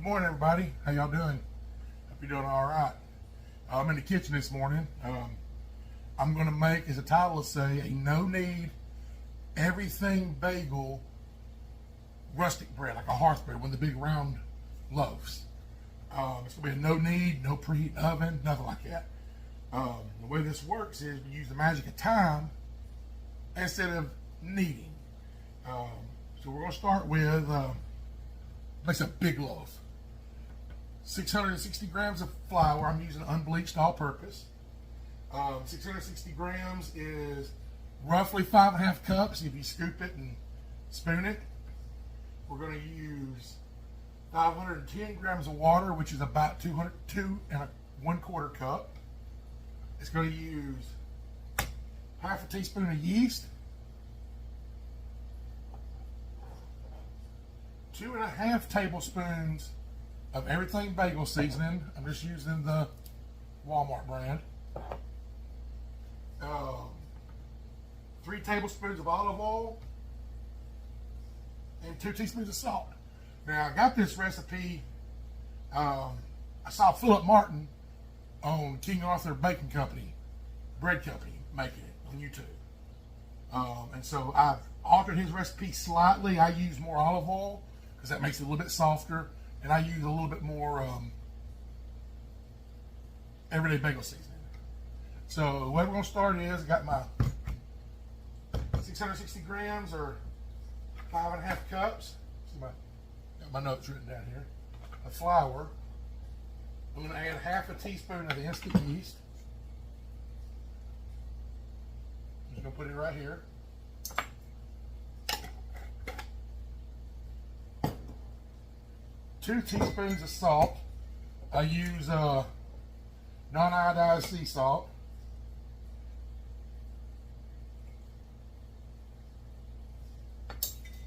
Good morning, everybody. How y'all doing? Hope you're doing all right. I'm in the kitchen this morning. I'm going to make, as the title will say, a no-knead everything bagel rustic bread, like a hearth bread, one of the big round loaves. It's going to be a no-knead, no preheat oven, nothing like that. The way this works is we use the magic of time instead of kneading. So we're going to start with, makes a big loaf. 660 grams of flour. I'm using unbleached all-purpose. 660 grams is roughly 5.5 cups if you scoop it and spoon it. We're going to use 510 grams of water, which is about 2.25 cup. It's going to use half a teaspoon of yeast, 2.5 tablespoons of everything bagel seasoning. I'm just using the Walmart brand. 3 tablespoons of olive oil and 2 teaspoons of salt. Now I got this recipe, I saw Philip Martin on King Arthur Baking Company, bread company, making it on YouTube. And so I've altered his recipe slightly. I use more olive oil because that makes it a little bit softer, and I use a little bit more everyday bagel seasoning. So the way we're going to start is, I got my 660 grams or 5.5 cups. Got my notes written down here. Of flour. I'm going to add half a teaspoon of the instant yeast. I'm just going to put it right here. 2 teaspoons of salt. I use non-iodized sea salt.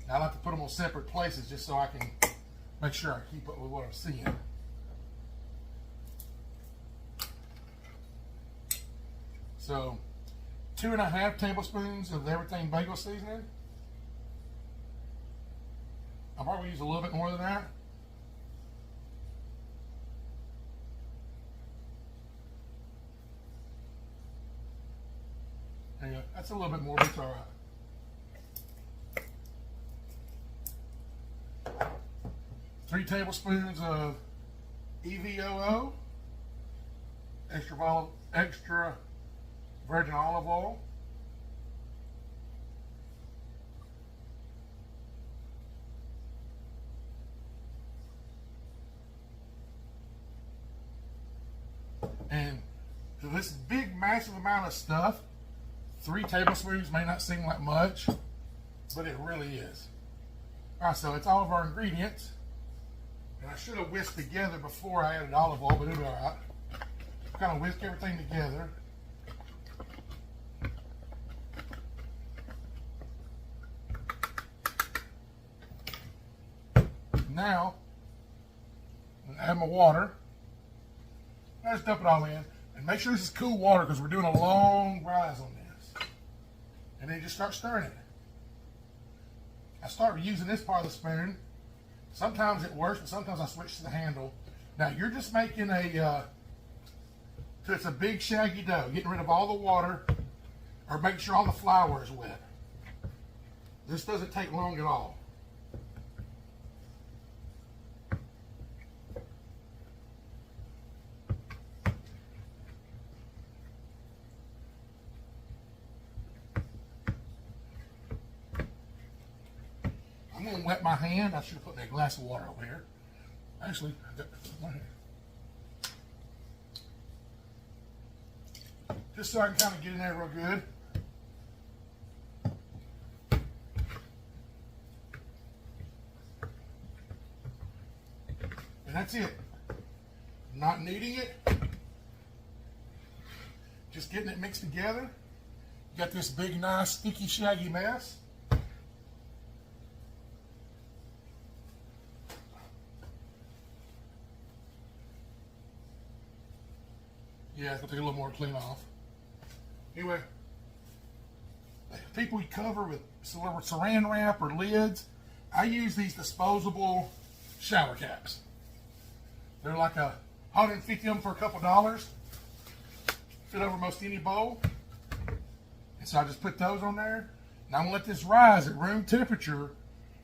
Now I like to put them on separate places just so I can make sure I keep up with what I'm seeing. So 2.5 tablespoons of everything bagel seasoning. I'll probably use a little bit more than that. There you go. That's a little bit more, but it's all right. 3 tablespoons of EVOO, extra virgin olive oil. And for this big, massive amount of stuff, 3 tablespoons may not seem like much, but it really is. All right, so it's all of our ingredients. And I should have whisked together before I added olive oil, but it'll be all right. Kind of whisk everything together. Now, I'm gonna add my water. I just dump it all in. And make sure this is cool water because we're doing a long rise on this. And then just start stirring it. I start using this part of the spoon. Sometimes it works, but sometimes I switch to the handle. Now you're just making so it's a big shaggy dough, getting rid of all the water, or making sure all the flour is wet. This doesn't take long at all. I'm going to wet my hand. I should have put that glass of water over here. Actually, I got this right here. Just so I can kind of get in there real good. And that's it. Not kneading it. Just getting it mixed together. Got this big, nice, sticky, shaggy mess. Yeah, it's gonna take a little more to clean off. Anyway, people you cover with saran wrap or lids, I use these disposable shower caps. They're like 150 of them for a couple dollars. Fit over most any bowl. And so I just put those on there. And I'm gonna let this rise at room temperature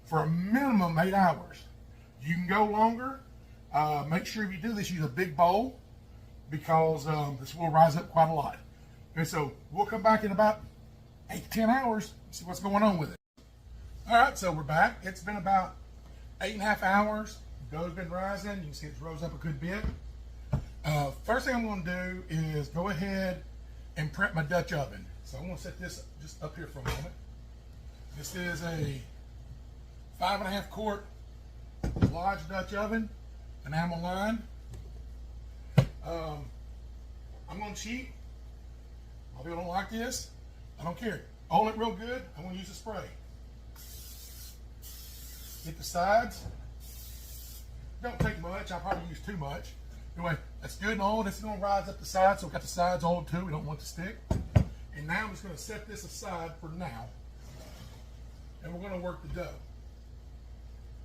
for a minimum 8 hours. You can go longer. Make sure if you do this, use a big bowl because this will rise up quite a lot. Okay, so we'll come back in about 8 to 10 hours and see what's going on with it. All right, so we're back. It's been about 8.5 hours. The dough's been rising. You can see it's rose up a good bit. First thing I'm going to do is go ahead and prep my Dutch oven. So I'm going to set this just up here for a moment. This is a 5.5 quart Lodge Dutch oven, enamel line. I'm going to cheat. A lot of people don't like this. I don't care. Oil it real good. I'm going to use a spray. Hit the sides. Don't take much. I'll probably use too much. Anyway, that's good and oiled. It's going to rise up the sides, so we've got the sides oiled too. We don't want it to stick. And now I'm just going to set this aside for now. And we're going to work the dough.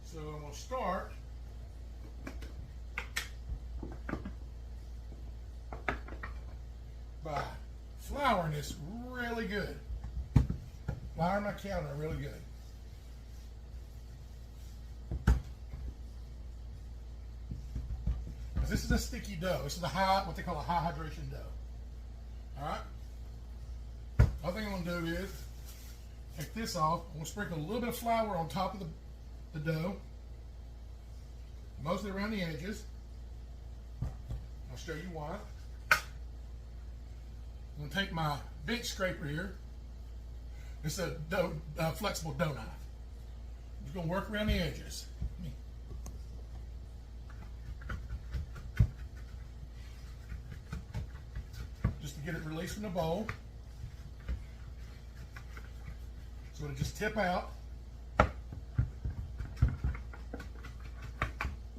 So I'm going to start by flouring this really good. Flouring my counter really good. This is a sticky dough. This is what they call a high hydration dough. All right. Other thing I'm going to do is take this off. I'm going to sprinkle a little bit of flour on top of the dough, mostly around the edges. I'll show you why. I'm going to take my bench scraper here. It's a flexible dough knife. I'm just going to work around the edges. Just to get it released from the bowl. So it'll just tip out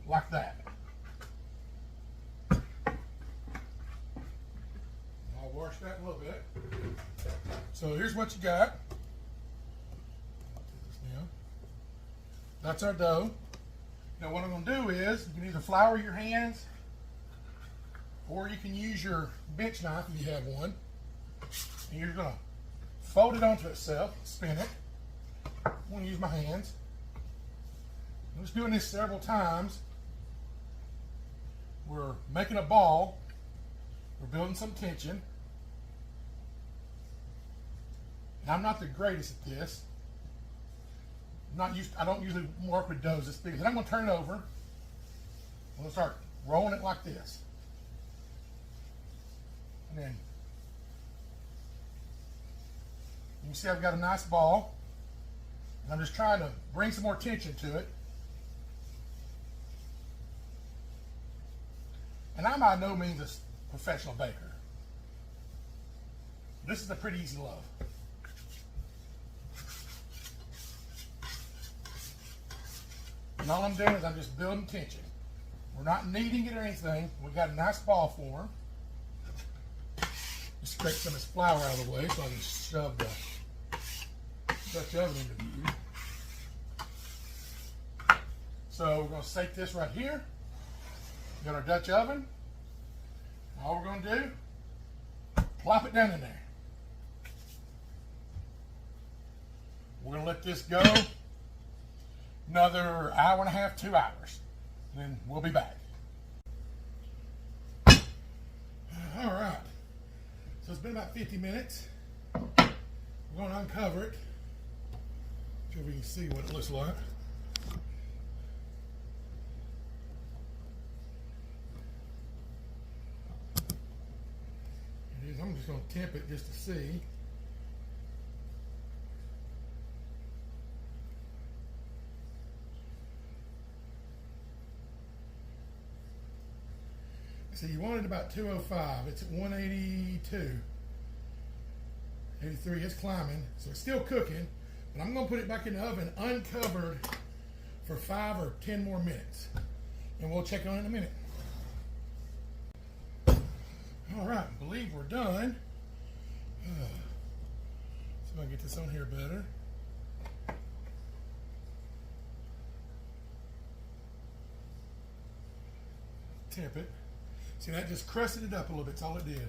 like that. I'll wash that a little bit. So here's what you got. That's our dough. Now what I'm going to do is, you can either flour your hands or you can use your bench knife if you have one. And you're going to fold it onto itself, spin it. I'm going to use my hands. I'm just doing this several times. We're making a ball. We're building some tension. And I'm not the greatest at this. I don't usually work with doughs this big. And I'm going to turn it over. I'm going to start rolling it like this. And then you can see I've got a nice ball. And I'm just trying to bring some more tension to it. And I'm by no means a professional baker. This is a pretty easy loaf. And all I'm doing is I'm just building tension. We're not kneading it or anything. We've got a nice ball form. Just scrape some of this flour out of the way so I can shove the Dutch oven into view. So we're going to sate this right here. Got our Dutch oven. All we're going to do, plop it down in there. We're going to let this go another hour and a half, 2 hours. And then we'll be back. All right. So it's been about 50 minutes. We're going to uncover it. So we can see what it looks like. I'm just going to temp it just to see. So you wanted about 205. It's at 182. 83. It's climbing. So it's still cooking. But I'm going to put it back in the oven uncovered for 5 or 10 more minutes. And we'll check on it in a minute. All right, I believe we're done. See if I can get this on here better. temp it. See, that just crusted it up a little bit. That's all it did.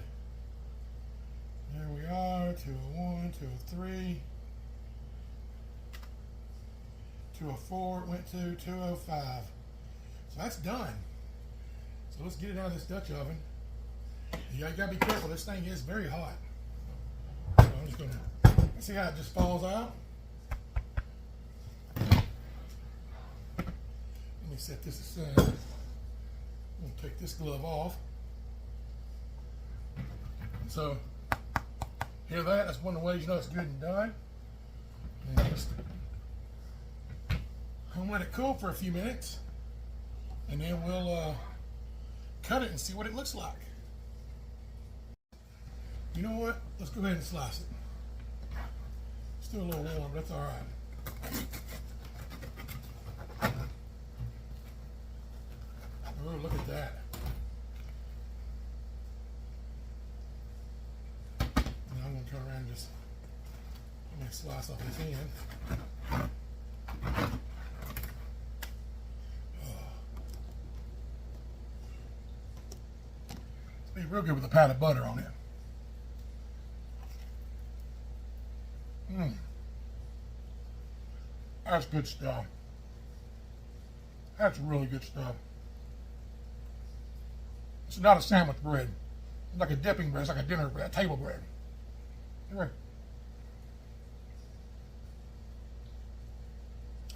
There we are. 201, 203, 204. It went to 205. So that's done. So let's get it out of this Dutch oven. You gotta be careful. This thing is very hot. So I'm just gonna see how it just falls out. Let me set this aside. I'm gonna take this glove off. So hear that? That's one of the ways you know it's good and done. And just, I'm gonna let it cool for a few minutes, and then we'll cut it and see what it looks like. You know what? Let's go ahead and slice it. Still a little warm, but that's all right. Oh, look at that. And I'm going to turn around and just slice off this end. It's be real good with a pat of butter on it. That's good stuff. That's really good stuff. It's not a sandwich bread. It's like a dipping bread. It's like a dinner bread, table bread. Anyway,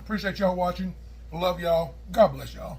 appreciate y'all watching. I love y'all. God bless y'all.